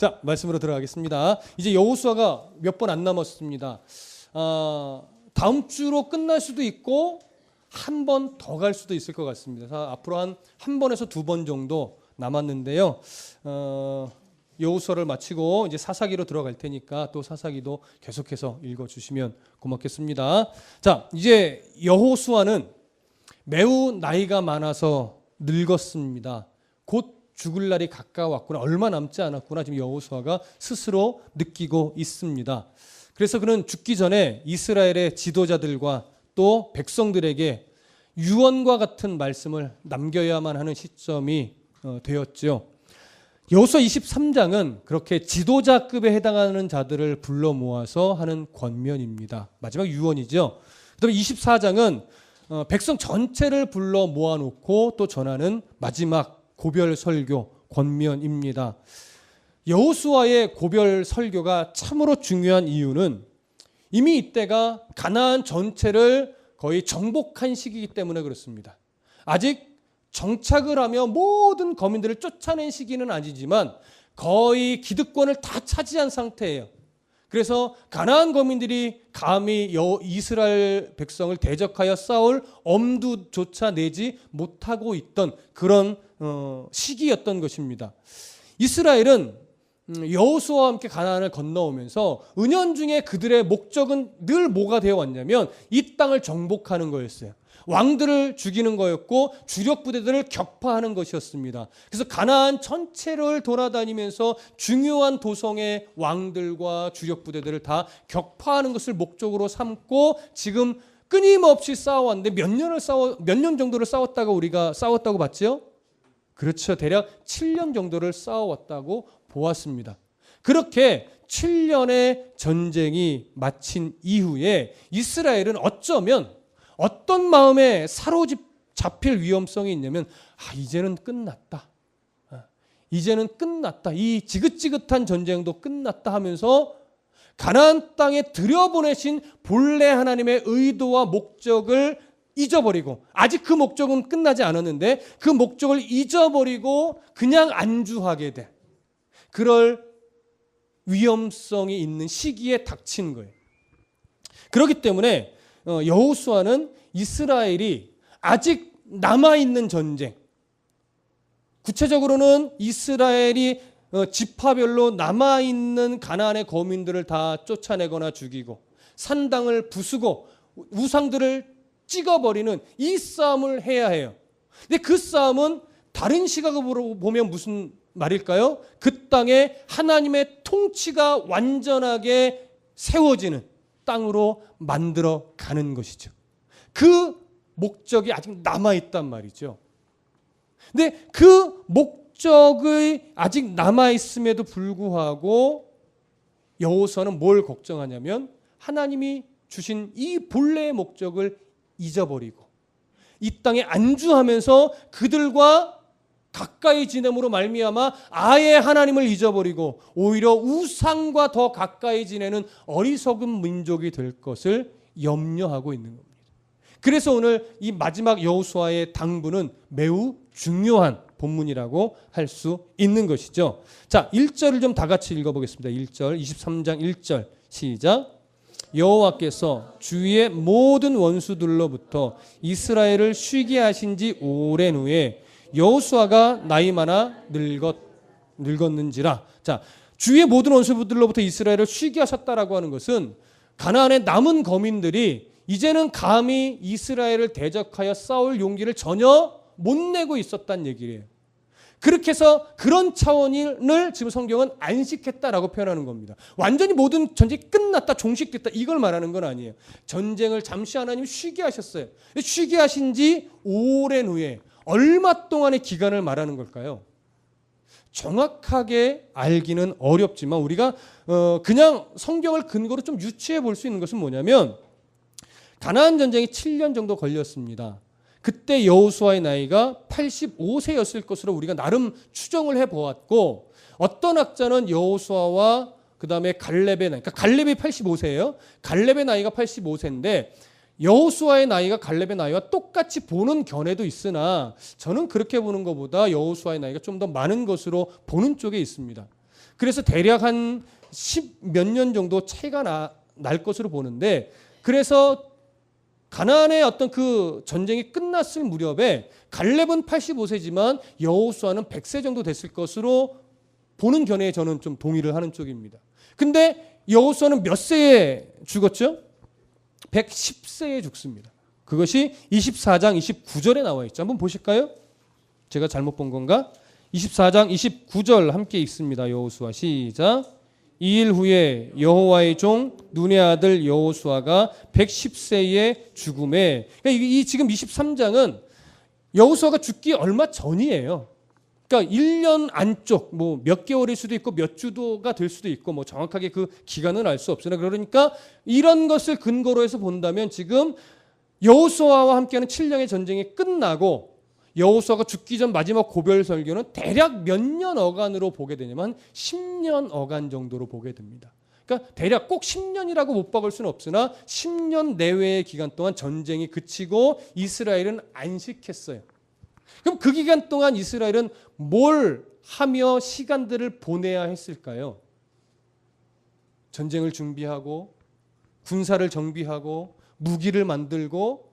자, 말씀으로 들어가겠습니다. 이제 여호수아가 몇 번 안 남았습니다. 다음 주로 끝날 수도 있고 한 번 더 갈 수도 있을 것 같습니다. 앞으로 한 번에서 두 번 정도 남았는데요. 여호수아를 마치고 이제 사사기로 들어갈 테니까 또 사사기도 계속해서 읽어주시면 고맙겠습니다. 자, 이제 여호수아는 매우 나이가 많아서 늙었습니다. 곧 죽을 날이 가까웠구나, 얼마 남지 않았구나, 지금 여호수아가 스스로 느끼고 있습니다. 그래서 그는 죽기 전에 이스라엘의 지도자들과 또 백성들에게 유언과 같은 말씀을 남겨야만 하는 시점이 되었죠. 여호수아 23장은 그렇게 지도자급에 해당하는 자들을 불러 모아서 하는 권면입니다. 마지막 유언이죠. 그다음에 24장은 백성 전체를 불러 모아놓고 또 전하는 마지막 고별 설교 권면입니다. 여호수아의 고별 설교가 참으로 중요한 이유는 이미 이때가 가나안 전체를 거의 정복한 시기이기 때문에 그렇습니다. 아직 정착을 하며 모든 거민들을 쫓아낸 시기는 아니지만 거의 기득권을 다 차지한 상태예요. 그래서 가나안 거민들이 감히 이스라엘 백성을 대적하여 싸울 엄두조차 내지 못하고 있던 그런 시기였던 것입니다. 이스라엘은 여호수아와 함께 가나안을 건너오면서 은연중에 그들의 목적은 늘 뭐가 되어 왔냐면 이 땅을 정복하는 거였어요. 왕들을 죽이는 거였고 주력 부대들을 격파하는 것이었습니다. 그래서 가나안 전체를 돌아다니면서 중요한 도성의 왕들과 주력 부대들을 다 격파하는 것을 목적으로 삼고 지금 끊임없이 싸워왔는데 몇 년 정도를 싸웠다고 우리가 싸웠다고 봤죠? 그렇죠. 대략 7년 정도를 싸워왔다고 보았습니다. 그렇게 7년의 전쟁이 마친 이후에 이스라엘은 어쩌면 어떤 마음에 사로잡힐 위험성이 있냐면 이제는 끝났다. 이제는 끝났다. 이 지긋지긋한 전쟁도 끝났다 하면서 가나안 땅에 들여보내신 본래 하나님의 의도와 목적을 잊어버리고, 아직 그 목적은 끝나지 않았는데 그 목적을 잊어버리고 그냥 안주하게 돼. 그럴 위험성이 있는 시기에 닥친 거예요. 그렇기 때문에 여호수아는 이스라엘이 아직 남아있는 전쟁, 구체적으로는 이스라엘이 지파별로 남아있는 가나안의 거민들을 다 쫓아내거나 죽이고 산당을 부수고 우상들을 찍어버리는 이 싸움을 해야 해요. 근데 그 싸움은 다른 시각으로 보면 무슨 말일까요? 그 땅에 하나님의 통치가 완전하게 세워지는 땅으로 만들어 가는 것이죠. 그 목적이 아직 남아있단 말이죠. 근데 그 목적이 아직 남아있음에도 불구하고 여호수아는 뭘 걱정하냐면 하나님이 주신 이 본래의 목적을 잊어버리고 이 땅에 안주하면서 그들과 가까이 지냄으로 말미암아 아예 하나님을 잊어버리고 오히려 우상과 더 가까이 지내는 어리석은 민족이 될 것을 염려하고 있는 겁니다. 그래서 오늘 이 마지막 여호수아의 당부는 매우 중요한 본문이라고 할 수 있는 것이죠. 자, 1절을 좀 다 같이 읽어보겠습니다. 1절, 23장 1절 시작. 여호와께서 주위의 모든 원수들로부터 이스라엘을 쉬게 하신 지 오랜 후에 여호수아가 나이 많아 늙었는지라. 자, 주위의 모든 원수들로부터 이스라엘을 쉬게 하셨다라고 하는 것은 가나안의 남은 거민들이 이제는 감히 이스라엘을 대적하여 싸울 용기를 전혀 못 내고 있었다는 얘기예요. 그렇게 해서 그런 차원을 지금 성경은 안식했다라고 표현하는 겁니다. 완전히 모든 전쟁이 끝났다, 종식됐다 이걸 말하는 건 아니에요. 전쟁을 잠시 하나님 쉬게 하셨어요. 쉬게 하신 지 오랜 후에 얼마 동안의 기간을 말하는 걸까요? 정확하게 알기는 어렵지만 우리가 그냥 성경을 근거로 좀 유추해 볼 수 있는 것은 뭐냐면 가나안 전쟁이 7년 정도 걸렸습니다. 그때 여호수아의 나이가 85세였을 것으로 우리가 나름 추정을 해보았고 어떤 학자는 여호수아와 그 다음에 갈렙의 나이, 그러니까 갈렙이 85세예요. 갈렙의 나이가 85세인데 여호수아의 나이가 갈렙의 나이와 똑같이 보는 견해도 있으나 저는 그렇게 보는 것보다 여호수아의 나이가 좀 더 많은 것으로 보는 쪽에 있습니다. 그래서 대략 한 10 몇 년 정도 차이가 날 것으로 보는데, 그래서 가나안의 어떤 그 전쟁이 끝났을 무렵에 갈렙은 85세지만 여호수아는 100세 정도 됐을 것으로 보는 견해에 저는 좀 동의를 하는 쪽입니다. 근데 여호수아는 몇 세에 죽었죠? 110세에 죽습니다. 그것이 24장 29절에 나와 있죠. 한번 보실까요? 제가 잘못 본 건가? 24장 29절 함께 읽습니다. 여호수아 시작. 2일 후에 여호와의 종 눈의 아들 여호수아가 110세에 죽음에, 그러니까 이 지금 23장은 여호수아가 죽기 얼마 전이에요. 그러니까 1년 안쪽, 뭐 몇 개월일 수도 있고 몇 주도가 될 수도 있고, 뭐 정확하게 그 기간은 알 수 없으나, 그러니까 이런 것을 근거로 해서 본다면 지금 여호수아와 함께하는 7년의 전쟁이 끝나고 여호수아가 죽기 전 마지막 고별 설교는 대략 몇 년 어간으로 보게 되냐면 10년 어간 정도로 보게 됩니다. 그러니까 대략 꼭 10년이라고 못 박을 수는 없으나 10년 내외의 기간 동안 전쟁이 그치고 이스라엘은 안식했어요. 그럼 그 기간 동안 이스라엘은 뭘 하며 시간들을 보내야 했을까요? 전쟁을 준비하고 군사를 정비하고 무기를 만들고,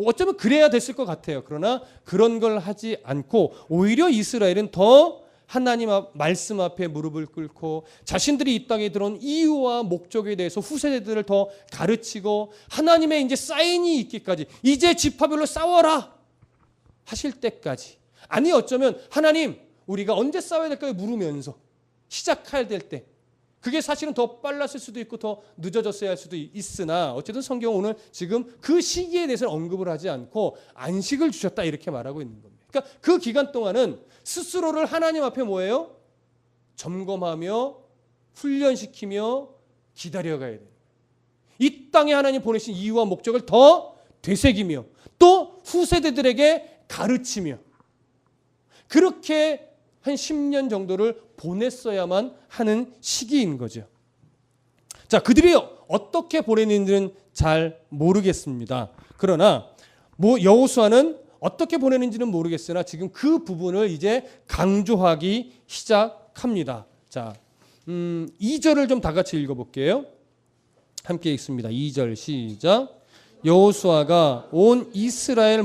어쩌면 그래야 됐을 것 같아요. 그러나 그런 걸 하지 않고 오히려 이스라엘은 더 하나님 말씀 앞에 무릎을 꿇고 자신들이 이 땅에 들어온 이유와 목적에 대해서 후세대들을 더 가르치고, 하나님의 이제 사인이 있기까지, 이제 지파별로 싸워라 하실 때까지, 아니 어쩌면 하나님 우리가 언제 싸워야 될까요? 물으면서 시작해야 될 때, 그게 사실은 더 빨랐을 수도 있고 더 늦어졌어야 할 수도 있으나, 어쨌든 성경은 오늘 지금 그 시기에 대해서는 언급을 하지 않고 안식을 주셨다 이렇게 말하고 있는 겁니다. 그러니까 그 기간 동안은 스스로를 하나님 앞에 뭐예요? 점검하며 훈련시키며 기다려가야 돼요. 이 땅에 하나님 보내신 이유와 목적을 더 되새기며 또 후세대들에게 가르치며, 그렇게 한 10년 정도를 보냈어야만 하는 시기인 거죠. 자, 그들이 어떻게 보내는지는 잘 모르겠습니다. 그러나 여호수아는 어떻게 보내는지는 모르겠으나 지금 그 부분을 이제 강조하기 시작합니다. 자, 2절을 좀 다 같이 읽어볼게요. 함께 읽습니다. 2절 시작. 여호수아가 온 이스라엘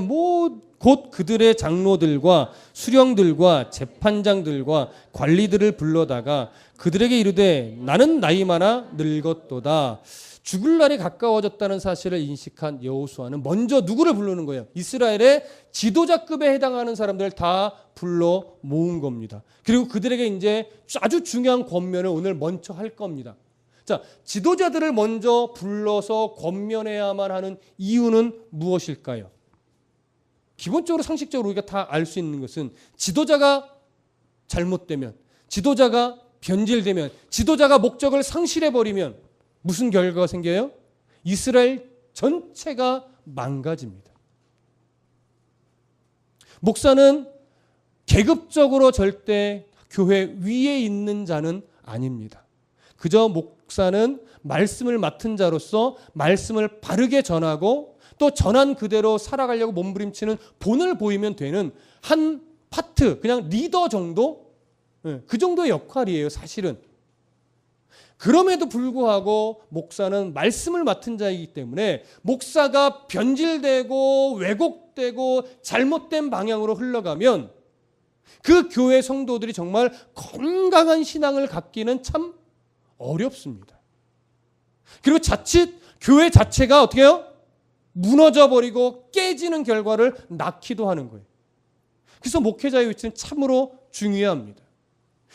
곧 그들의 장로들과 수령들과 재판장들과 관리들을 불러다가 그들에게 이르되 나는 나이 많아 늙었도다. 죽을 날이 가까워졌다는 사실을 인식한 여호수아는 먼저 누구를 부르는 거예요? 이스라엘의 지도자급에 해당하는 사람들을 다 불러 모은 겁니다. 그리고 그들에게 이제 아주 중요한 권면을 오늘 먼저 할 겁니다. 자, 지도자들을 먼저 불러서 권면해야만 하는 이유는 무엇일까요? 기본적으로 상식적으로 우리가 다 알 수 있는 것은, 지도자가 잘못되면, 지도자가 변질되면, 지도자가 목적을 상실해버리면 무슨 결과가 생겨요? 이스라엘 전체가 망가집니다. 목사는 계급적으로 절대 교회 위에 있는 자는 아닙니다. 그저 목사는 말씀을 맡은 자로서 말씀을 바르게 전하고 또 전한 그대로 살아가려고 몸부림치는 본을 보이면 되는 한 파트, 그냥 리더 정도? 그 정도의 역할이에요, 사실은. 그럼에도 불구하고 목사는 말씀을 맡은 자이기 때문에 목사가 변질되고 왜곡되고 잘못된 방향으로 흘러가면 그 교회 성도들이 정말 건강한 신앙을 갖기는 참 어렵습니다. 그리고 자칫 교회 자체가 어떻게 해요? 무너져버리고 깨지는 결과를 낳기도 하는 거예요. 그래서 목회자의 위치는 참으로 중요합니다.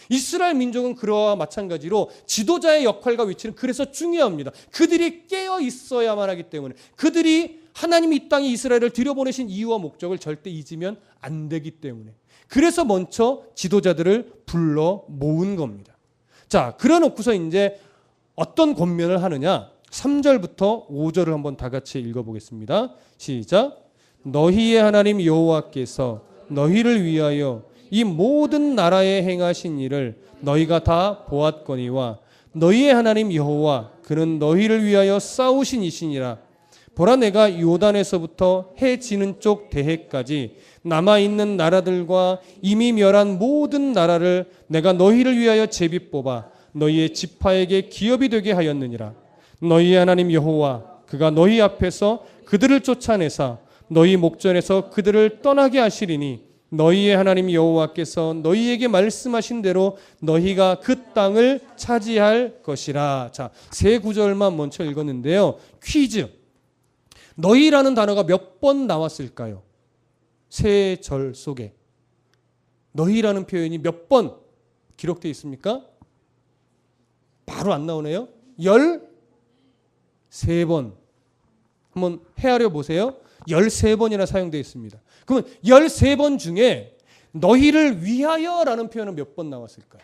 이스라엘 민족은 그와 마찬가지로 지도자의 역할과 위치는 그래서 중요합니다. 그들이 깨어 있어야만 하기 때문에, 그들이 하나님이 이 땅에 이스라엘을 들여보내신 이유와 목적을 절대 잊으면 안 되기 때문에, 그래서 먼저 지도자들을 불러 모은 겁니다. 자, 그래 놓고서 이제 어떤 권면을 하느냐? 3절부터 5절을 한번 다 같이 읽어보겠습니다. 시작. 너희의 하나님 여호와께서 너희를 위하여 이 모든 나라에 행하신 일을 너희가 다 보았거니와 너희의 하나님 여호와 그는 너희를 위하여 싸우신 이시니라. 보라, 내가 요단에서부터 해 지는 쪽 대해까지 남아있는 나라들과 이미 멸한 모든 나라를 내가 너희를 위하여 제비 뽑아 너희의 지파에게 기업이 되게 하였느니라. 너희의 하나님 여호와 그가 너희 앞에서 그들을 쫓아내사 너희 목전에서 그들을 떠나게 하시리니 너희의 하나님 여호와께서 너희에게 말씀하신 대로 너희가 그 땅을 차지할 것이라. 자, 세 구절만 먼저 읽었는데요. 퀴즈. 너희라는 단어가 몇 번 나왔을까요? 세 절 속에 너희라는 표현이 몇 번 기록되어 있습니까? 바로 안 나오네요. 13번. 한번 헤아려 보세요. 13번이나 사용되어 있습니다. 그러면 13번 중에 너희를 위하여라는 표현은 몇 번 나왔을까요?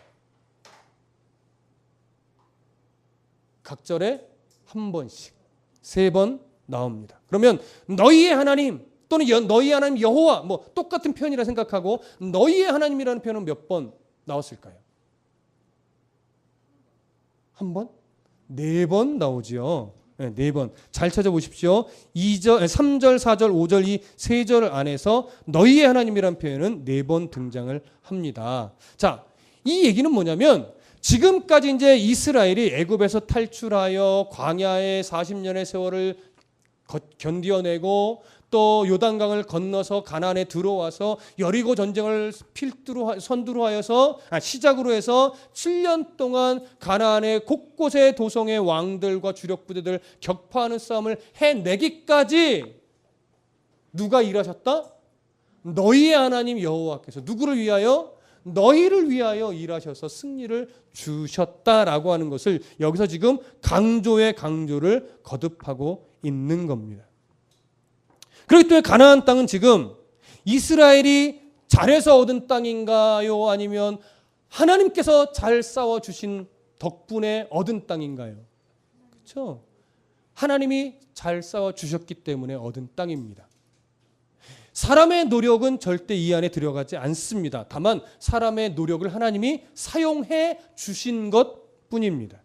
각 절에 한 번씩 3번 나옵니다. 그러면 너희의 하나님 또는 너희의 하나님 여호와 뭐 똑같은 표현이라 생각하고 너희의 하나님이라는 표현은 몇 번 나왔을까요? 한 번? 4번 나오지요. 네, 4번. 잘 찾아보십시오. 3절, 4절, 5절 이 3절 안에서 너희의 하나님이라는 표현은 4번 등장을 합니다. 자, 이 얘기는 뭐냐면 지금까지 이제 이스라엘이 애굽에서 탈출하여 광야의 40년의 세월을 견디어내고 또 요단강을 건너서 가나안에 들어와서 여리고 전쟁을 선두로 하여서 시작으로 해서 7년 동안 가나안의 곳곳의 도성의 왕들과 주력 부대들 격파하는 싸움을 해내기까지 누가 일하셨다? 너희의 하나님 여호와께서 누구를 위하여? 너희를 위하여 일하셔서 승리를 주셨다라고 하는 것을 여기서 지금 강조의 강조를 거듭하고 있는 겁니다. 그렇기 때문에 가나안 땅은 지금 이스라엘이 잘해서 얻은 땅인가요? 아니면 하나님께서 잘 싸워주신 덕분에 얻은 땅인가요? 그렇죠? 하나님이 잘 싸워주셨기 때문에 얻은 땅입니다. 사람의 노력은 절대 이 안에 들어가지 않습니다. 다만 사람의 노력을 하나님이 사용해 주신 것뿐입니다.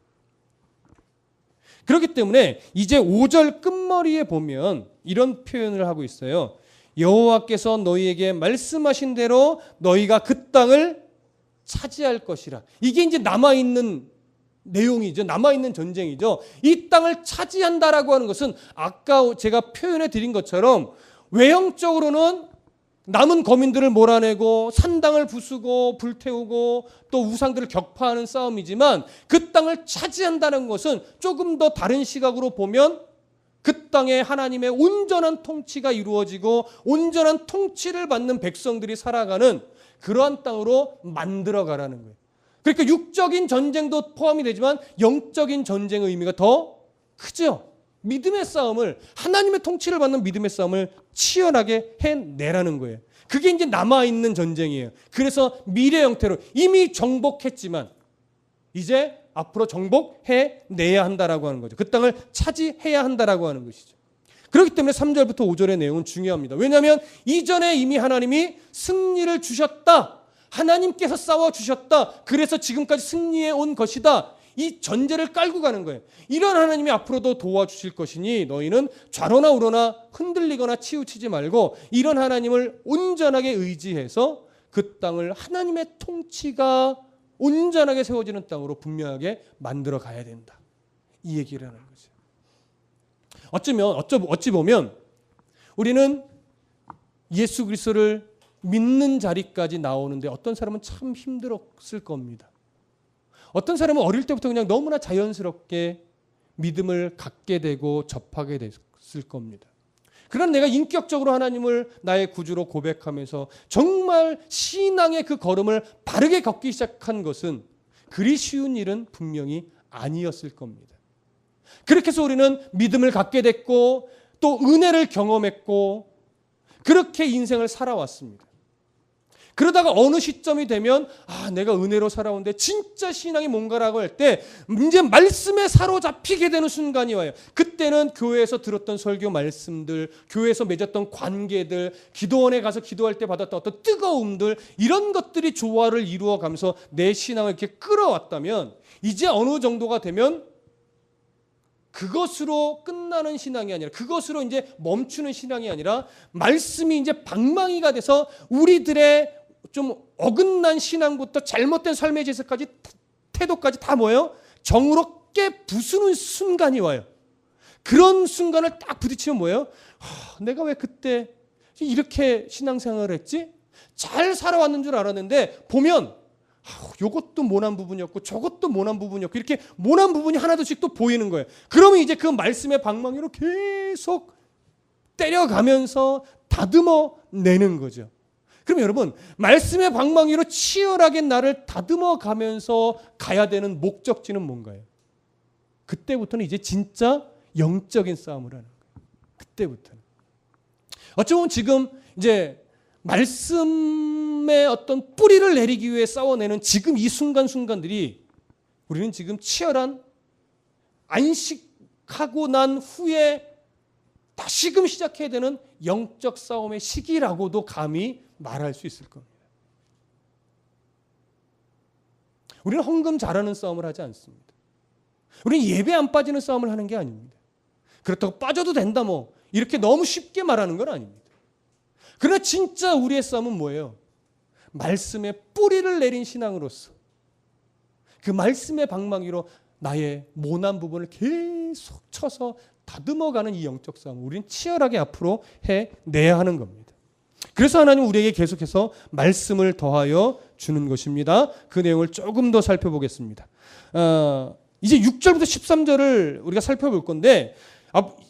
그렇기 때문에 이제 5절 끝머리에 보면 이런 표현을 하고 있어요. 여호와께서 너희에게 말씀하신 대로 너희가 그 땅을 차지할 것이라. 이게 이제 남아있는 내용이죠. 남아있는 전쟁이죠. 이 땅을 차지한다라고 하는 것은 아까 제가 표현해 드린 것처럼 외형적으로는 남은 거민들을 몰아내고 산당을 부수고 불태우고 또 우상들을 격파하는 싸움이지만 그 땅을 차지한다는 것은 조금 더 다른 시각으로 보면 그 땅에 하나님의 온전한 통치가 이루어지고 온전한 통치를 받는 백성들이 살아가는 그러한 땅으로 만들어가라는 거예요. 그러니까 육적인 전쟁도 포함이 되지만 영적인 전쟁의 의미가 더 크죠. 믿음의 싸움을, 하나님의 통치를 받는 믿음의 싸움을 치열하게 해내라는 거예요. 그게 이제 남아있는 전쟁이에요. 그래서 미래 형태로 이미 정복했지만 이제 앞으로 정복해내야 한다라고 하는 거죠. 그 땅을 차지해야 한다라고 하는 것이죠. 그렇기 때문에 3절부터 5절의 내용은 중요합니다. 왜냐하면 이전에 이미 하나님이 승리를 주셨다. 하나님께서 싸워주셨다. 그래서 지금까지 승리해 온 것이다. 이 전제를 깔고 가는 거예요. 이런 하나님이 앞으로도 도와주실 것이니 너희는 좌로나 우로나 흔들리거나 치우치지 말고 이런 하나님을 온전하게 의지해서 그 땅을 하나님의 통치가 온전하게 세워지는 땅으로 분명하게 만들어 가야 된다. 이 얘기를 하는 거죠. 어찌 보면 우리는 예수 그리스도를 믿는 자리까지 나오는데 어떤 사람은 참 힘들었을 겁니다. 어떤 사람은 어릴 때부터 그냥 너무나 자연스럽게 믿음을 갖게 되고 접하게 됐을 겁니다. 그러나 내가 인격적으로 하나님을 나의 구주로 고백하면서 정말 신앙의 그 걸음을 바르게 걷기 시작한 것은 그리 쉬운 일은 분명히 아니었을 겁니다. 그렇게 해서 우리는 믿음을 갖게 됐고 또 은혜를 경험했고 그렇게 인생을 살아왔습니다. 그러다가 어느 시점이 되면 내가 은혜로 살아오는데 진짜 신앙이 뭔가라고 할 때 이제 말씀에 사로잡히게 되는 순간이 와요. 그때는 교회에서 들었던 설교 말씀들, 교회에서 맺었던 관계들, 기도원에 가서 기도할 때 받았던 어떤 뜨거움들 이런 것들이 조화를 이루어가면서 내 신앙을 이렇게 끌어왔다면 이제 어느 정도가 되면 그것으로 끝나는 신앙이 아니라, 그것으로 이제 멈추는 신앙이 아니라, 말씀이 이제 방망이가 돼서 우리들의 좀 어긋난 신앙부터 잘못된 삶의 질서까지, 태도까지 다 뭐예요? 정으로 깨 부수는 순간이 와요. 그런 순간을 딱 부딪히면 뭐예요? 내가 왜 그때 이렇게 신앙생활을 했지? 잘 살아왔는 줄 알았는데 보면 이것도 모난 부분이었고 저것도 모난 부분이었고, 이렇게 모난 부분이 하나둘씩 또 보이는 거예요. 그러면 이제 그 말씀의 방망이로 계속 때려가면서 다듬어 내는 거죠. 그럼 여러분, 말씀의 방망이로 치열하게 나를 다듬어 가면서 가야 되는 목적지는 뭔가요? 그때부터는 이제 진짜 영적인 싸움을 하는 거예요. 그때부터는. 어쩌면 지금 이제 말씀의 어떤 뿌리를 내리기 위해 싸워내는 지금 이 순간순간들이, 우리는 지금 치열한 안식하고 난 후에 다시금 시작해야 되는 영적 싸움의 시기라고도 감히 말할 수 있을 겁니다. 우리는 헌금 잘하는 싸움을 하지 않습니다. 우리는 예배 안 빠지는 싸움을 하는 게 아닙니다. 그렇다고 빠져도 된다 뭐 이렇게 너무 쉽게 말하는 건 아닙니다. 그러나 진짜 우리의 싸움은 뭐예요? 말씀의 뿌리를 내린 신앙으로서 그 말씀의 방망이로 나의 모난 부분을 계속 쳐서 다듬어가는 이 영적 싸움, 우리는 치열하게 앞으로 해내야 하는 겁니다. 그래서 하나님 우리에게 계속해서 말씀을 더하여 주는 것입니다. 그 내용을 조금 더 살펴보겠습니다. 이제 6절부터 13절을 우리가 살펴볼 건데,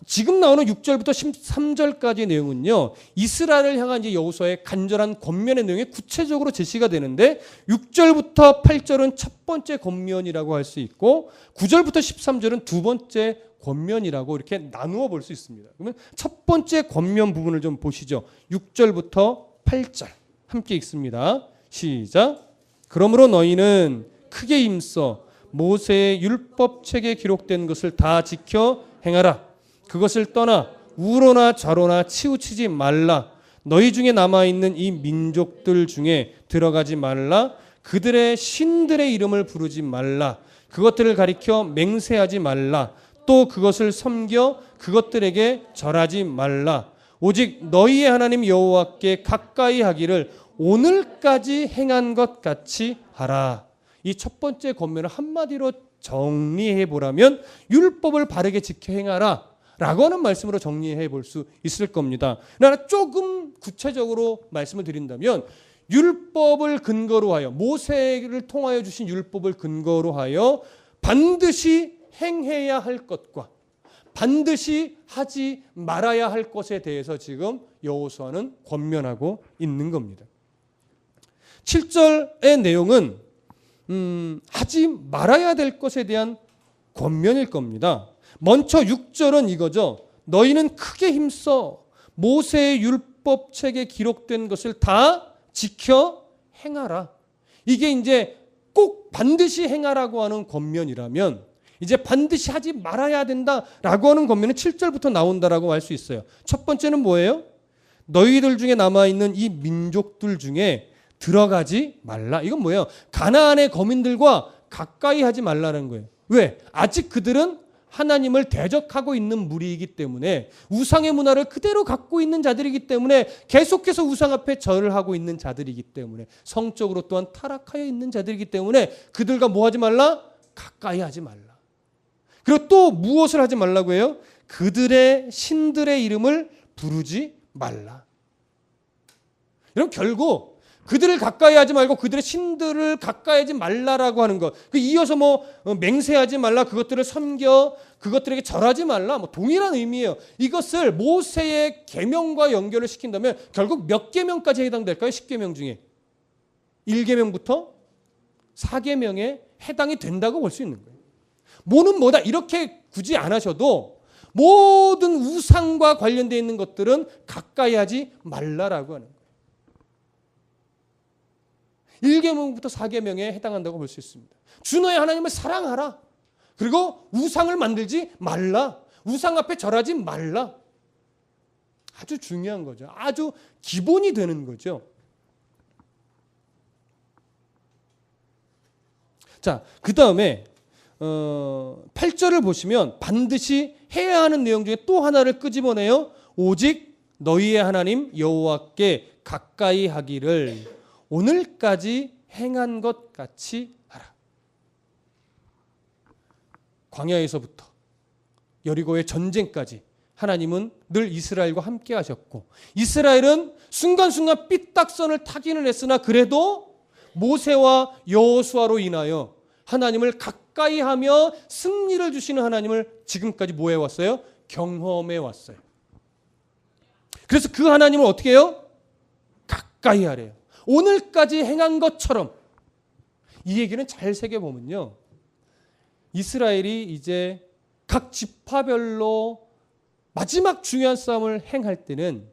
지금 나오는 6절부터 13절까지의 내용은요, 이스라엘을 향한 이제 여호수아의 간절한 권면의 내용이 구체적으로 제시가 되는데, 6절부터 8절은 첫 번째 권면이라고 할 수 있고 9절부터 13절은 두 번째 권면이라고 이렇게 나누어 볼 수 있습니다. 그러면 첫 번째 권면 부분을 좀 보시죠. 6절부터 8절 함께 읽습니다. 시작. 그러므로 너희는 크게 힘써 모세의 율법책에 기록된 것을 다 지켜 행하라. 그것을 떠나 우로나 좌로나 치우치지 말라. 너희 중에 남아있는 이 민족들 중에 들어가지 말라. 그들의 신들의 이름을 부르지 말라. 그것들을 가리켜 맹세하지 말라. 또 그것을 섬겨 그것들에게 절하지 말라. 오직 너희의 하나님 여호와께 가까이 하기를 오늘까지 행한 것 같이 하라. 이 첫 번째 권면을 한마디로 정리해 보라면 율법을 바르게 지켜 행하라 라고 하는 말씀으로 정리해 볼 수 있을 겁니다. 그러나 조금 구체적으로 말씀을 드린다면, 율법을 근거로 하여, 모세를 통하여 주신 율법을 근거로 하여 반드시 행해야 할 것과 반드시 하지 말아야 할 것에 대해서 지금 여호수아는 권면하고 있는 겁니다. 7절의 내용은 하지 말아야 될 것에 대한 권면일 겁니다. 먼저 6절은 이거죠. 너희는 크게 힘써 모세의 율법책에 기록된 것을 다 지켜 행하라. 이게 이제 꼭 반드시 행하라고 하는 권면이라면, 이제 반드시 하지 말아야 된다라고 하는 권면은 7절부터 나온다라고 할 수 있어요. 첫 번째는 뭐예요? 너희들 중에 남아있는 이 민족들 중에 들어가지 말라. 이건 뭐예요? 가나안의 거민들과 가까이 하지 말라는 거예요. 왜? 아직 그들은 하나님을 대적하고 있는 무리이기 때문에, 우상의 문화를 그대로 갖고 있는 자들이기 때문에, 계속해서 우상 앞에 절을 하고 있는 자들이기 때문에, 성적으로 또한 타락하여 있는 자들이기 때문에 그들과 뭐 하지 말라? 가까이 하지 말라. 그리고 또 무엇을 하지 말라고 해요? 그들의 신들의 이름을 부르지 말라. 여러분, 결국 그들을 가까이 하지 말고 그들의 신들을 가까이 하지 말라라고 하는 것. 이어서 뭐 맹세하지 말라, 그것들을 섬겨 그것들에게 절하지 말라, 뭐 동일한 의미예요. 이것을 모세의 계명과 연결을 시킨다면 결국 몇 계명까지 해당될까요? 10계명 중에 1계명부터 4계명에 해당이 된다고 볼 수 있는 거예요. 뭐는 뭐다 이렇게 굳이 안 하셔도 모든 우상과 관련되어 있는 것들은 가까이 하지 말라라고 하는 거예요. 1계명부터 4계명에 해당한다고 볼 수 있습니다. 주 너의 하나님을 사랑하라. 그리고 우상을 만들지 말라. 우상 앞에 절하지 말라. 아주 중요한 거죠. 아주 기본이 되는 거죠. 자, 그 다음에 8절을 보시면 반드시 해야 하는 내용 중에 또 하나를 끄집어내요. 오직 너희의 하나님 여호와께 가까이 하기를 오늘까지 행한 것 같이 하라. 광야에서부터 여리고의 전쟁까지 하나님은 늘 이스라엘과 함께 하셨고, 이스라엘은 순간순간 삐딱선을 타기는 했으나 그래도 모세와 여호수아로 인하여 하나님을 가까이 하며 승리를 주시는 하나님을 지금까지 뭐 해왔어요? 경험해 왔어요. 그래서 그 하나님을 어떻게 해요? 가까이 하래요. 오늘까지 행한 것처럼. 이 얘기는 잘 새겨보면요, 이스라엘이 이제 각 지파별로 마지막 중요한 싸움을 행할 때는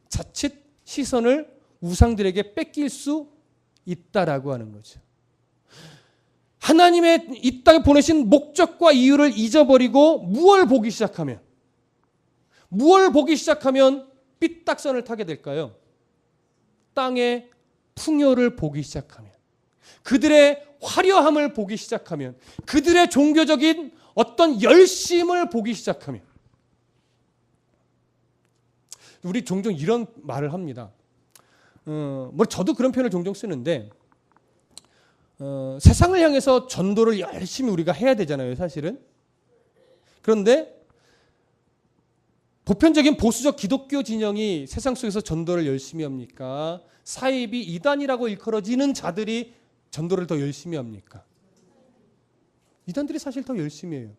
자칫 시선을 우상들에게 뺏길 수 있다라고 하는 거죠. 하나님의 이 땅에 보내신 목적과 이유를 잊어버리고 무엇을 보기 시작하면 삐딱선을 타게 될까요? 땅의 풍요를 보기 시작하면, 그들의 화려함을 보기 시작하면, 그들의 종교적인 어떤 열심을 보기 시작하면. 우리 종종 이런 말을 합니다. 저도 그런 표현을 종종 쓰는데, 세상을 향해서 전도를 열심히 우리가 해야 되잖아요, 사실은. 그런데 보편적인 보수적 기독교 진영이 세상 속에서 전도를 열심히 합니까? 사입이 이단이라고 일컬어지는 자들이 전도를 더 열심히 합니까? 이단들이 사실 더 열심히 해요.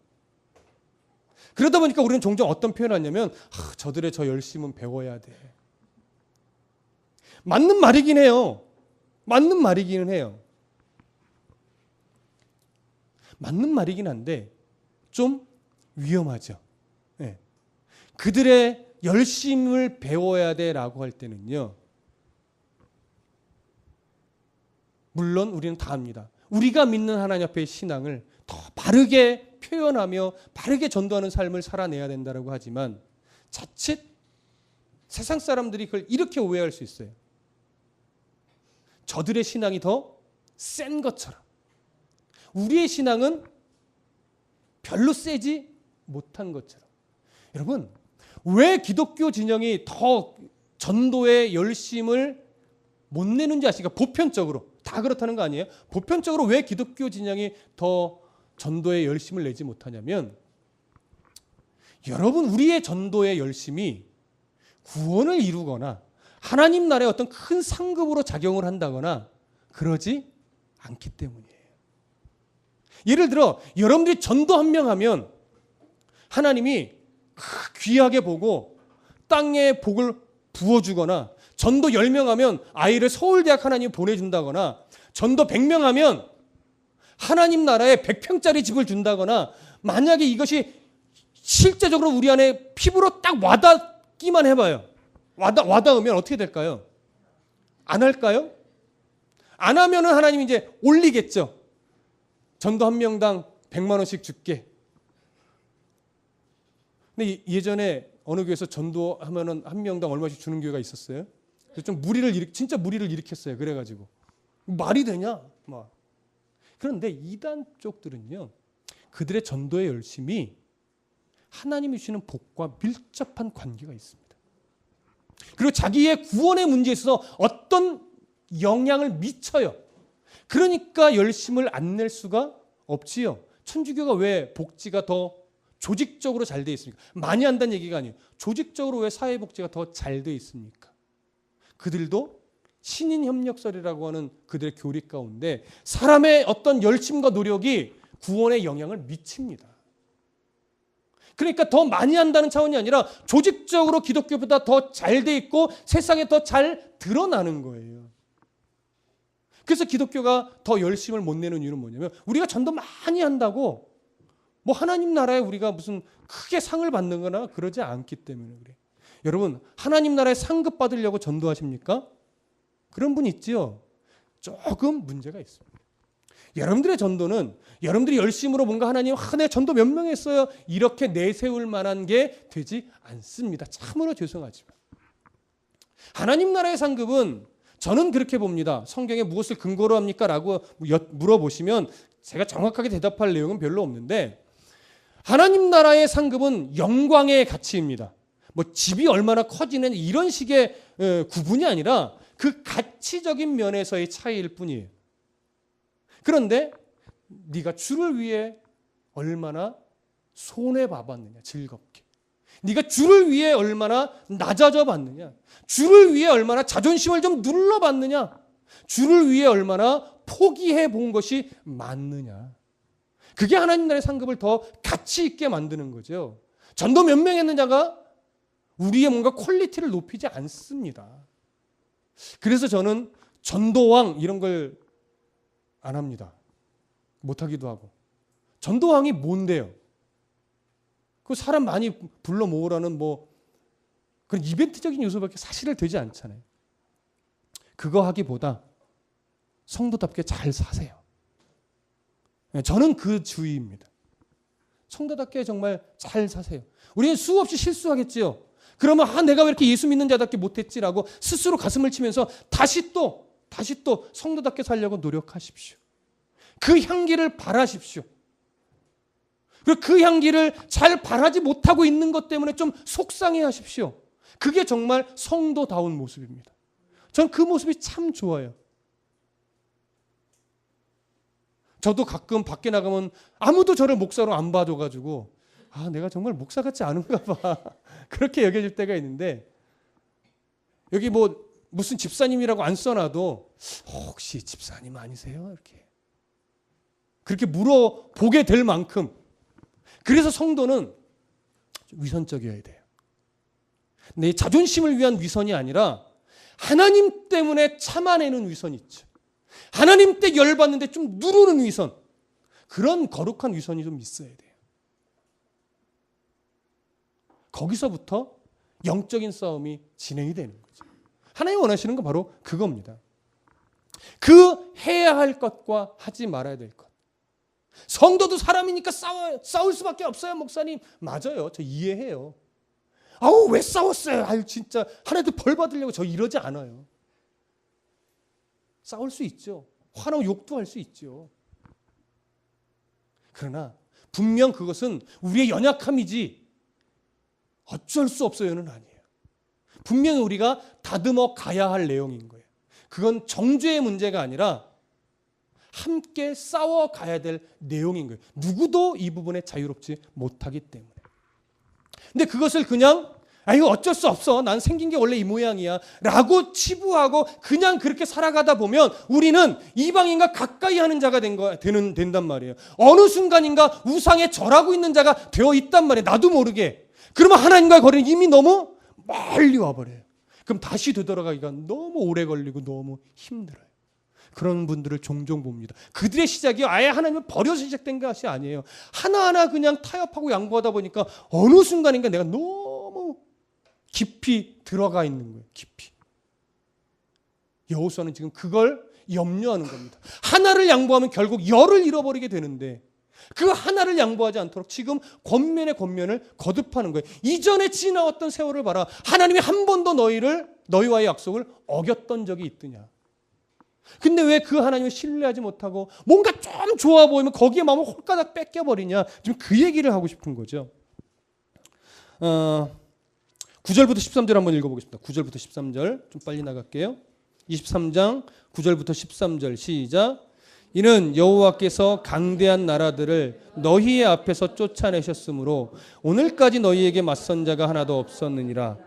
그러다 보니까 우리는 종종 어떤 표현을 하냐면, 저들의 저 열심은 배워야 돼. 맞는 말이긴 해요. 맞는 말이기는 해요. 맞는 말이긴 한데 좀 위험하죠. 네. 그들의 열심을 배워야 돼라고 할 때는요, 물론 우리는 다 압니다. 우리가 믿는 하나님 앞의 신앙을 더 바르게 표현하며 바르게 전도하는 삶을 살아내야 된다고 하지만, 자칫 세상 사람들이 그걸 이렇게 오해할 수 있어요. 저들의 신앙이 더 센 것처럼 우리의 신앙은 별로 세지 못한 것처럼. 여러분, 왜 기독교 진영이 더 전도의 열심을 못 내는지 아십니까? 보편적으로. 다 그렇다는 거 아니에요? 보편적으로 왜 기독교 진영이 더 전도의 열심을 내지 못하냐면, 여러분, 우리의 전도의 열심이 구원을 이루거나 하나님 나라의 어떤 큰 상급으로 작용을 한다거나 그러지 않기 때문이에요. 예를 들어 여러분들이 전도 한 명 하면 하나님이 귀하게 보고 땅에 복을 부어주거나, 전도 10명 하면 아이를 서울대학 하나님이 보내준다거나, 전도 100명 하면 하나님 나라에 100평짜리 집을 준다거나, 만약에 이것이 실제적으로 우리 안에 피부로 딱 와닿기만 해봐요. 와닿으면 어떻게 될까요? 안 할까요? 안 하면은 하나님이 이제 올리겠죠. 전도 한 명당 100만 원씩 줄게. 근데 예전에 어느 교회에서 전도하면은 한 명당 얼마씩 주는 교회가 있었어요. 그래서 좀 진짜 무리를 일으켰어요. 그래가지고 말이 되냐? 막. 그런데 이단 쪽들은요, 그들의 전도의 열심이 하나님이 주시는 복과 밀접한 관계가 있습니다. 그리고 자기의 구원의 문제에 있어서 어떤 영향을 미쳐요. 그러니까 열심을 안 낼 수가 없지요. 천주교가 왜 복지가 더 조직적으로 잘 돼 있습니까? 많이 한다는 얘기가 아니에요. 조직적으로 왜 사회복지가 더 잘 돼 있습니까? 그들도 신인협력설이라고 하는 그들의 교리 가운데 사람의 어떤 열심과 노력이 구원에 영향을 미칩니다. 그러니까 더 많이 한다는 차원이 아니라 조직적으로 기독교보다 더 잘 돼 있고 세상에 더 잘 드러나는 거예요. 그래서 기독교가 더 열심을 못 내는 이유는 뭐냐면, 우리가 전도 많이 한다고 뭐 하나님 나라에 우리가 무슨 크게 상을 받는 거나 그러지 않기 때문에 그래요. 여러분, 하나님 나라에 상급 받으려고 전도하십니까? 그런 분 있지요? 조금 문제가 있습니다. 여러분들의 전도는 여러분들이 열심으로 뭔가 하나님, 내 전도 몇 명 했어요, 이렇게 내세울 만한 게 되지 않습니다. 참으로 죄송하지만. 하나님 나라의 상급은 저는 그렇게 봅니다. 성경에 무엇을 근거로 합니까? 라고 물어보시면 제가 정확하게 대답할 내용은 별로 없는데 하나님 나라의 상급은 영광의 가치입니다. 뭐 집이 얼마나 커지는 이런 식의 구분이 아니라 그 가치적인 면에서의 차이일 뿐이에요. 그런데 네가 주를 위해 얼마나 손해봐봤느냐, 즐겁게. 네가 주를 위해 얼마나 낮아져 봤느냐, 주를 위해 얼마나 자존심을 좀 눌러봤느냐, 주를 위해 얼마나 포기해 본 것이 맞느냐. 그게 하나님 나라의 상급을 더 가치 있게 만드는 거죠. 전도 몇 명 했는 자가 우리의 뭔가 퀄리티를 높이지 않습니다. 그래서 저는 전도왕 이런 걸 안 합니다. 못하기도 하고. 전도왕이 뭔데요? 그 사람 많이 불러 모으라는 뭐 그런 이벤트적인 요소밖에 사실은 되지 않잖아요. 그거 하기보다 성도답게 잘 사세요. 저는 그 주의입니다. 성도답게 정말 잘 사세요. 우리는 수없이 실수하겠지요. 그러면 내가 왜 이렇게 예수 믿는 자답게 못했지라고 스스로 가슴을 치면서 다시 또 성도답게 살려고 노력하십시오. 그 향기를 바라십시오. 그리고 그 향기를 잘 바라지 못하고 있는 것 때문에 좀 속상해 하십시오. 그게 정말 성도다운 모습입니다. 전 그 모습이 참 좋아요. 저도 가끔 밖에 나가면 아무도 저를 목사로 안 봐줘가지고 내가 정말 목사 같지 않은가 봐. 그렇게 여겨질 때가 있는데 여기 뭐 무슨 집사님이라고 안 써놔도 혹시 집사님 아니세요? 이렇게 그렇게 물어보게 될 만큼 그래서 성도는 위선적이어야 돼요. 내 자존심을 위한 위선이 아니라 하나님 때문에 참아내는 위선이 있죠. 하나님 때 열받는데 좀 누르는 위선. 그런 거룩한 위선이 좀 있어야 돼요. 거기서부터 영적인 싸움이 진행이 되는 거죠. 하나님 원하시는 건 바로 그겁니다. 그 해야 할 것과 하지 말아야 될 것. 성도도 사람이니까 싸울 수밖에 없어요, 목사님. 맞아요. 저 이해해요. 왜 싸웠어요? 진짜 하나님도 벌 받으려고 저 이러지 않아요. 싸울 수 있죠. 화나고 욕도 할 수 있죠. 그러나 분명 그것은 우리의 연약함이지 어쩔 수 없어요는 아니에요. 분명히 우리가 다듬어 가야 할 내용인 거예요. 그건 정죄의 문제가 아니라 함께 싸워 가야 될 내용인 거예요. 누구도 이 부분에 자유롭지 못하기 때문에. 근데 그것을 그냥 이거 어쩔 수 없어. 난 생긴 게 원래 이 모양이야. 라고 치부하고 그냥 그렇게 살아가다 보면 우리는 이방인과 가까이 하는 자가 된단 말이에요. 어느 순간인가 우상에 절하고 있는 자가 되어 있단 말이에요. 나도 모르게. 그러면 하나님과의 거리는 이미 너무 멀리 와버려요. 그럼 다시 되돌아가기가 너무 오래 걸리고 너무 힘들어요. 그런 분들을 종종 봅니다. 그들의 시작이 아예 하나님을 버려서 시작된 것이 아니에요. 하나하나 그냥 타협하고 양보하다 보니까 어느 순간인가 내가 너무 깊이 들어가 있는 거예요. 깊이. 여호수아는 지금 그걸 염려하는 겁니다. 하나를 양보하면 결국 열을 잃어버리게 되는데 그 하나를 양보하지 않도록 지금 권면의 권면을 거듭하는 거예요. 이전에 지나왔던 세월을 봐라. 하나님이 한 번도 너희와의 약속을 어겼던 적이 있더냐. 근데 왜 그 하나님을 신뢰하지 못하고 뭔가 좀 좋아 보이면 거기에 마음을 홀가닥 뺏겨버리냐. 지금 그 얘기를 하고 싶은 거죠. 9절부터 13절 한번 읽어보겠습니다. 9절부터 13절 좀 빨리 나갈게요. 23장 9절부터 13절 시작. 이는 여호와께서 강대한 나라들을 너희의 앞에서 쫓아내셨으므로 오늘까지 너희에게 맞선 자가 하나도 없었느니라.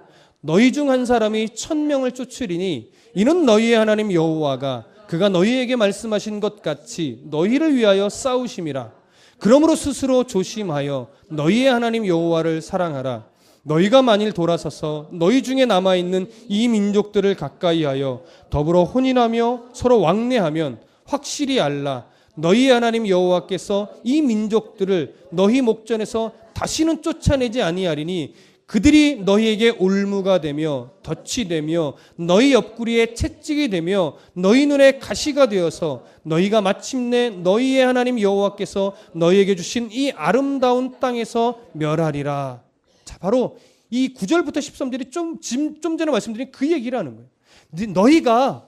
너희 중 한 사람이 1000명을 쫓으리니 이는 너희의 하나님 여호와가 그가 너희에게 말씀하신 것 같이 너희를 위하여 싸우심이라. 그러므로 스스로 조심하여 너희의 하나님 여호와를 사랑하라. 너희가 만일 돌아서서 너희 중에 남아있는 이 민족들을 가까이하여 더불어 혼인하며 서로 왕래하면 확실히 알라. 너희의 하나님 여호와께서 이 민족들을 너희 목전에서 다시는 쫓아내지 아니하리니 그들이 너희에게 올무가 되며 덫이 되며 너희 옆구리에 채찍이 되며 너희 눈에 가시가 되어서 너희가 마침내 너희의 하나님 여호와께서 너희에게 주신 이 아름다운 땅에서 멸하리라. 자, 바로 이 9절부터 13절이 좀 전에 말씀드린 그 얘기를 하는 거예요. 너희가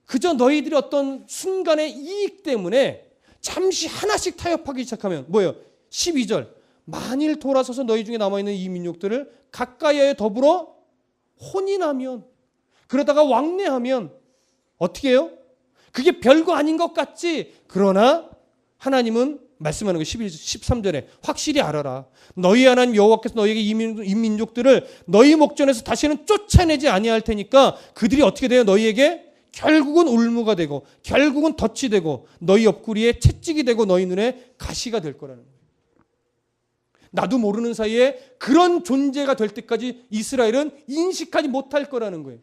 그저 너희들이 어떤 순간의 이익 때문에 잠시 하나씩 타협하기 시작하면 뭐예요? 12절 만일 돌아서서 너희 중에 남아있는 이 민족들을 가까이하여 더불어 혼인하면, 그러다가 왕래하면 어떻게 해요? 그게 별거 아닌 것 같지? 그러나 하나님은 말씀하는 거 13절에 확실히 알아라. 너희 하나님 여호와께서 너희에게 이 민족들을 너희 목전에서 다시는 쫓아내지 아니할 테니까 그들이 어떻게 돼요? 너희에게 결국은 울무가 되고 결국은 덫이 되고 너희 옆구리에 채찍이 되고 너희 눈에 가시가 될 거라는 거예요. 나도 모르는 사이에 그런 존재가 될 때까지 이스라엘은 인식하지 못할 거라는 거예요.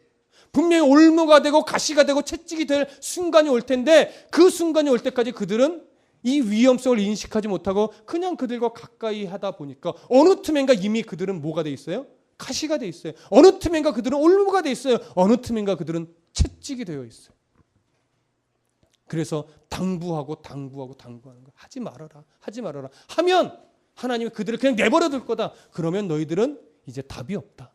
분명히 올무가 되고 가시가 되고 채찍이 될 순간이 올 텐데 그 순간이 올 때까지 그들은 이 위험성을 인식하지 못하고 그냥 그들과 가까이 하다 보니까 어느 틈엔가 이미 그들은 뭐가 돼 있어요? 가시가 돼 있어요. 어느 틈엔가 그들은 올무가 돼 있어요. 어느 틈엔가 그들은 채찍이 되어 있어요. 그래서 당부하는 거 하지 말아라. 하지 말아라. 하면 하나님이 그들을 그냥 내버려 둘 거다. 그러면 너희들은 이제 답이 없다.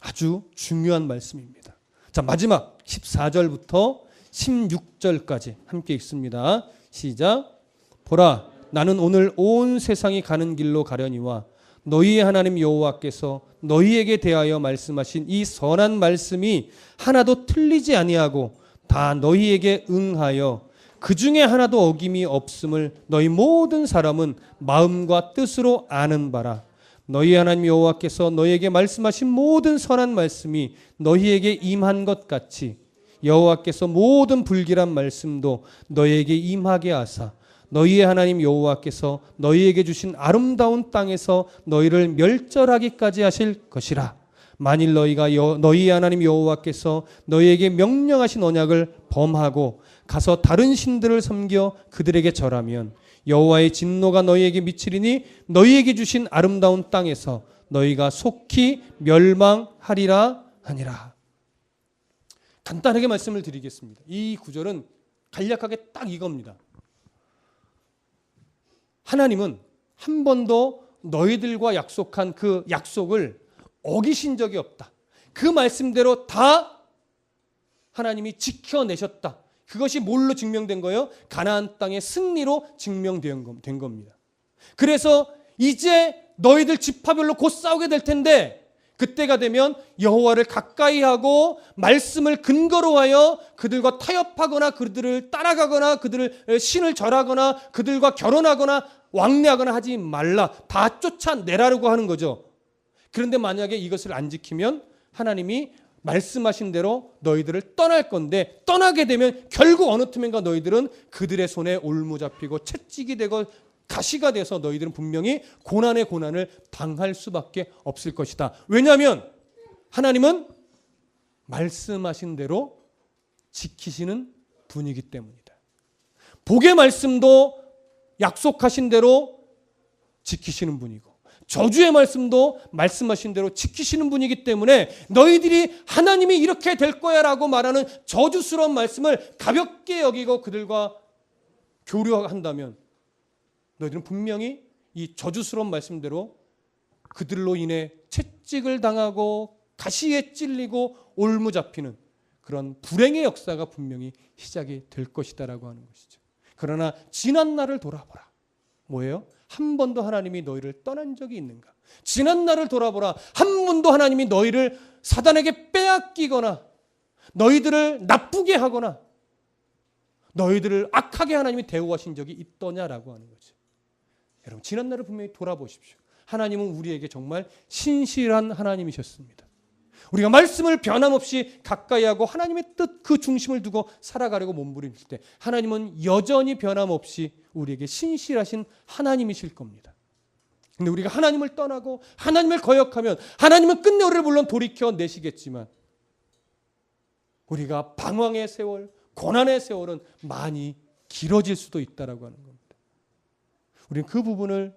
아주 중요한 말씀입니다. 자, 마지막 14절부터 16절까지 함께 읽습니다. 시작. 보라, 나는 오늘 온 세상이 가는 길로 가려니와 너희의 하나님 여호와께서 너희에게 대하여 말씀하신 이 선한 말씀이 하나도 틀리지 아니하고 다 너희에게 응하여 그 중에 하나도 어김이 없음을 너희 모든 사람은 마음과 뜻으로 아는 바라. 너희 하나님 여호와께서 너희에게 말씀하신 모든 선한 말씀이 너희에게 임한 것 같이 여호와께서 모든 불길한 말씀도 너희에게 임하게 하사 너희의 하나님 여호와께서 너희에게 주신 아름다운 땅에서 너희를 멸절하기까지 하실 것이라. 만일 너희가 너희 하나님 여호와께서 너희에게 명령하신 언약을 범하고 가서 다른 신들을 섬겨 그들에게 절하면 여호와의 진노가 너희에게 미치리니 너희에게 주신 아름다운 땅에서 너희가 속히 멸망하리라 하니라. 간단하게 말씀을 드리겠습니다. 이 구절은 간략하게 딱 이겁니다. 하나님은 한 번도 너희들과 약속한 그 약속을 어기신 적이 없다. 그 말씀대로 다 하나님이 지켜내셨다. 그것이 뭘로 증명된 거예요? 가나안 땅의 승리로 증명된 겁니다. 그래서 이제 너희들 지파별로 곧 싸우게 될 텐데 그때가 되면 여호와를 가까이 하고 말씀을 근거로 하여 그들과 타협하거나 그들을 따라가거나 그들을 신을 절하거나 그들과 결혼하거나 왕래하거나 하지 말라. 다 쫓아내라고 하는 거죠. 그런데 만약에 이것을 안 지키면 하나님이 말씀하신 대로 너희들을 떠날 건데 떠나게 되면 결국 어느 틈인가 너희들은 그들의 손에 올무 잡히고 채찍이 되고 가시가 돼서 너희들은 분명히 고난의 고난을 당할 수밖에 없을 것이다. 왜냐하면 하나님은 말씀하신 대로 지키시는 분이기 때문이다. 복의 말씀도 약속하신 대로 지키시는 분이고 저주의 말씀도 말씀하신 대로 지키시는 분이기 때문에 너희들이 하나님이 이렇게 될 거야 라고 말하는 저주스러운 말씀을 가볍게 여기고 그들과 교류한다면 너희들은 분명히 이 저주스러운 말씀대로 그들로 인해 채찍을 당하고 가시에 찔리고 올무 잡히는 그런 불행의 역사가 분명히 시작이 될 것이다라고 하는 것이죠. 그러나 지난 날을 돌아보라. 뭐예요? 한 번도 하나님이 너희를 떠난 적이 있는가? 지난 날을 돌아보라. 한 번도 하나님이 너희를 사단에게 빼앗기거나 너희들을 나쁘게 하거나 너희들을 악하게 하나님이 대우하신 적이 있더냐라고 하는 거죠. 여러분 지난 날을 분명히 돌아보십시오. 하나님은 우리에게 정말 신실한 하나님이셨습니다. 우리가 말씀을 변함없이 가까이 하고 하나님의 뜻 그 중심을 두고 살아가려고 몸부림칠 때 하나님은 여전히 변함없이 우리에게 신실하신 하나님이실 겁니다. 근데 우리가 하나님을 떠나고 하나님을 거역하면 하나님은 끝내 우리를 물론 돌이켜 내시겠지만 우리가 방황의 세월, 고난의 세월은 많이 길어질 수도 있다라고 하는 겁니다. 우리는 그 부분을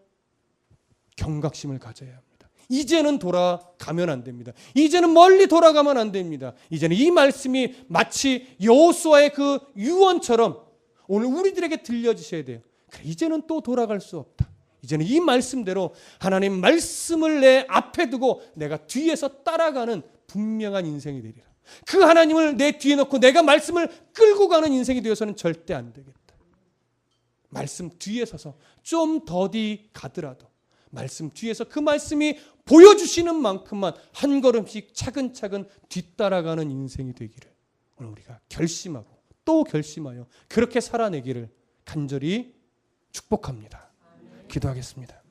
경각심을 가져야 합니다. 이제는 돌아가면 안 됩니다. 이제는 멀리 돌아가면 안 됩니다. 이제는 이 말씀이 마치 여호수아의 그 유언처럼 오늘 우리들에게 들려지셔야 돼요. 그래, 이제는 또 돌아갈 수 없다. 이제는 이 말씀대로 하나님 말씀을 내 앞에 두고 내가 뒤에서 따라가는 분명한 인생이 되리라. 그 하나님을 내 뒤에 놓고 내가 말씀을 끌고 가는 인생이 되어서는 절대 안 되겠다. 말씀 뒤에 서서 좀 더디 가더라도 말씀 뒤에서 그 말씀이 보여주시는 만큼만 한 걸음씩 차근차근 뒤따라가는 인생이 되기를 오늘 우리가 결심하고 또 결심하여 그렇게 살아내기를 간절히 축복합니다. 기도하겠습니다.